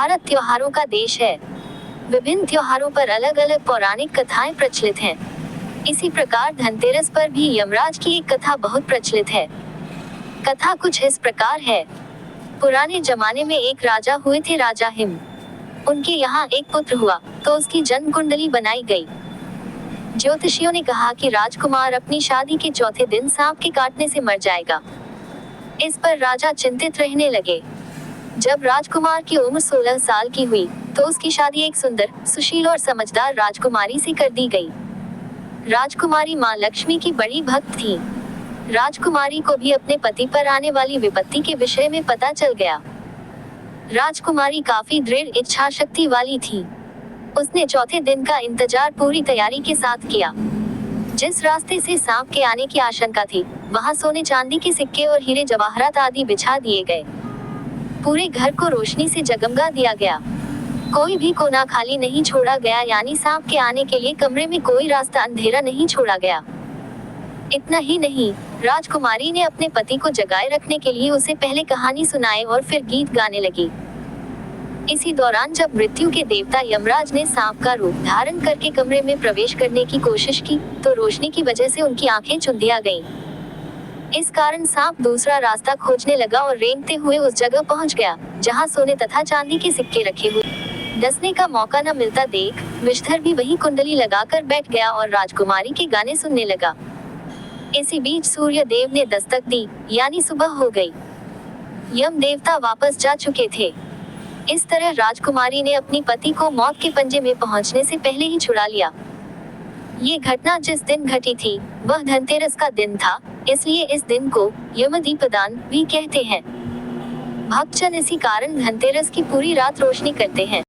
भारत त्योहारों का देश है। विभिन्न त्योहारों पर अलग अलग पौराणिक कथाएं प्रचलित हैं। इसी प्रकार धनतेरस पर भी यमराज की एक कथा बहुत प्रचलित है। कथा कुछ इस प्रकार है। पुराने जमाने में एक राजा हुए थे, राजा हिम। उनके यहाँ एक पुत्र हुआ तो उसकी जन्म कुंडली बनाई गई। ज्योतिषियों ने कहा कि राजकुमार अपनी शादी के चौथे दिन सांप के काटने से मर जाएगा। इस पर राजा चिंतित रहने लगे। जब राजकुमार की उम्र 16 साल की हुई तो उसकी शादी एक सुंदर, सुशील और समझदार राजकुमारी से कर दी गई। राजकुमारी मां लक्ष्मी की बड़ी भक्त थी। राजकुमारी को भी अपने पति पर आने वाली विपत्ति के विषय में पता चल गया। राजकुमारी काफी दृढ़ इच्छा शक्ति वाली थी। उसने चौथे दिन का इंतजार पूरी तैयारी के साथ किया। जिस रास्ते से सांप के आने की आशंका थी, वहां सोने चांदी के सिक्के और हीरे जवाहरात आदि बिछा दिए गए। पूरे घर को रोशनी से जगमगा दिया गया। कोई भी कोना खाली नहीं छोड़ा गया, यानी सांप के आने के लिए कमरे में कोई रास्ता अंधेरा नहीं छोड़ा गया। इतना ही नहीं, राजकुमारी ने अपने पति को जगाए रखने के लिए उसे पहले कहानी सुनाई और फिर गीत गाने लगी। इसी दौरान जब मृत्यु के देवता यमराज ने सांप का रूप धारण करके कमरे में प्रवेश करने की कोशिश की तो रोशनी की वजह से उनकी आंखें चुंधिया गईं। इस कारण सांप दूसरा रास्ता खोजने लगा और रेंगते हुए उस जगह पहुंच गया जहां सोने तथा चांदी के सिक्के रखे हुए। डसने का मौका न मिलता देख विषधर भी वही कुंडली लगाकर बैठ गया और राजकुमारी के गाने सुनने लगा। इसी बीच सूर्य देव ने दस्तक दी, यानी सुबह हो गई। यम देवता वापस जा चुके थे। इस तरह राजकुमारी ने अपनी पति को मौत के पंजे में पहुंचने से पहले ही छुड़ा लिया। ये घटना जिस दिन घटी थी वह धनतेरस का दिन था, इसलिए इस दिन को यमदीपदान भी कहते हैं। भक्तजन इसी कारण धनतेरस की पूरी रात रोशनी करते हैं।